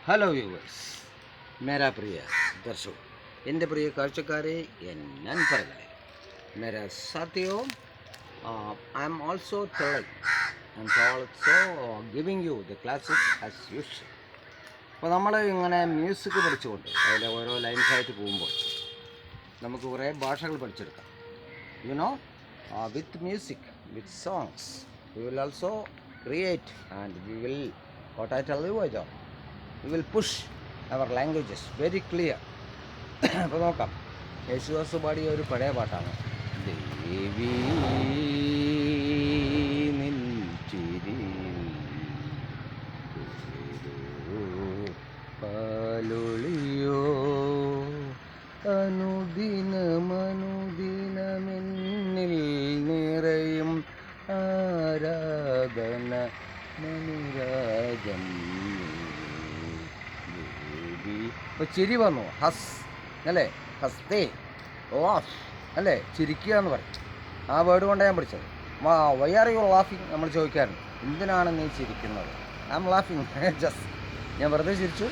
Hello viewers, മേരാ പ്രിയ ദർശക്, എൻ്റെ പ്രിയ കാഴ്ചക്കാരെ, നൻപറകളെ, മേരാ സാത്തിയോ, I am also telling and also giving you the classes as usual. അപ്പോൾ നമ്മൾ ഇങ്ങനെ മ്യൂസിക് പഠിച്ചുകൊണ്ട് അതിലെ ഓരോ ലൈൻസായിട്ട് പോകുമ്പോൾ നമുക്ക് കുറേ ഭാഷകൾ പഠിച്ചെടുക്കാം. You know, with music, with songs we will also create and we will what I tell you is we will push our languages very clear. അപ്പോൾ നോക്കാം, യേശുദാസ് പാടിയ ഒരു പഴയ പാട്ടാണ്. ദേവി നിൻ ചിരിയിൽ പാലൊളിയോ അനുദിനമെന്നിൽ നിറയും ആരാധന മനുരാഗം. ഇപ്പോൾ ചിരി വന്നു, ഹസ് അല്ലേ, ഹസ്തേ ലാഫ് അല്ലേ, ചിരിക്കുക എന്ന് പറയും. ആ വേർഡ് കൊണ്ടാണ് ഞാൻ പഠിച്ചത്. വൈ ആർ യു ലാഫിങ് നമ്മൾ ചോദിക്കാറുണ്ട്, എന്തിനാണ് നീ ചിരിക്കുന്നത്? ഐ ആം ലാഫിങ് ജസ്റ്റ്, ഞാൻ വെറുതെ ചിരിച്ചു,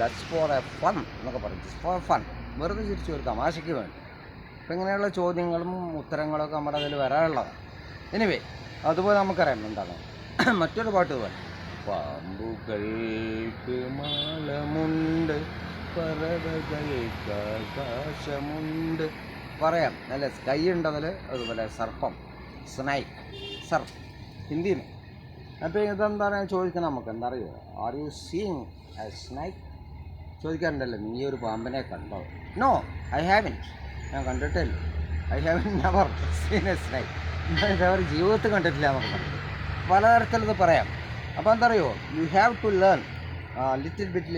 ലെറ്റ്സ് ഫോർ എ ഫൺ എന്നൊക്കെ പറയും, ജസ്റ്റ് ഫോർ ഫൺ, വെറുതെ ചിരിച്ചു, ഒരു തമാശയ്ക്ക് വേണ്ടി. അപ്പം ഇങ്ങനെയുള്ള ചോദ്യങ്ങളും ഉത്തരങ്ങളൊക്കെ നമ്മുടെ അതിൽ വരാനുള്ളതാണ്. എനിവേ, അതുപോലെ നമുക്കറിയാം എന്താണ് മറ്റൊരു പാട്ട് പോലെ, പാമ്പുകൾക്ക് മാളമുണ്ട്, പറവകൾക്ക് ആകാശമുണ്ട്, പറയാം അല്ലേ, സ്കൈ ഉണ്ട് അതിൽ. അതുപോലെ സർപ്പം, സ്നൈക്ക്, സർഫ് ഹിന്ദിയിൽ. അപ്പോൾ ഇതെന്താണ് ചോദിക്കണം, നമുക്ക് എന്താ അറിയുമോ? Are you seeing a snake ചോദിക്കാറുണ്ടല്ലോ, നീ ഒരു പാമ്പിനെ കണ്ടോ? നോ, ഐ ഹാവൻറ്റ്, ഞാൻ കണ്ടിട്ടില്ല. I have never seen a snake, അവർ ജീവിതത്തിൽ കണ്ടിട്ടില്ല എന്നൊക്കെ പറഞ്ഞു. പലതരത്തിലത് പറയാം. അപ്പോൾ എന്താ അറിയുമോ, you have to learn little bit,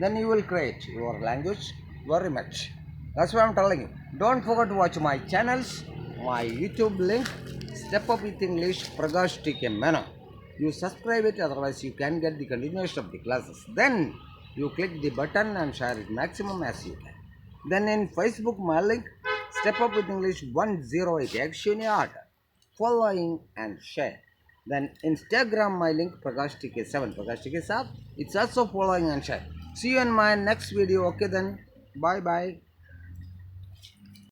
then you will create your language very much. That's why I'm telling you, don't forget to watch my channels, my YouTube link, Step Up with English Prakash TK Menon. You subscribe it, otherwise you can get the continuation of the classes. Then you click the button and share it maximum as you can. Then in Facebook, my link, Step Up with English 108 action art, following and share. Then Instagram, my link Prakash TK7, Prakash TK7, it's also following and share. See you in my next video. Okay then, bye bye.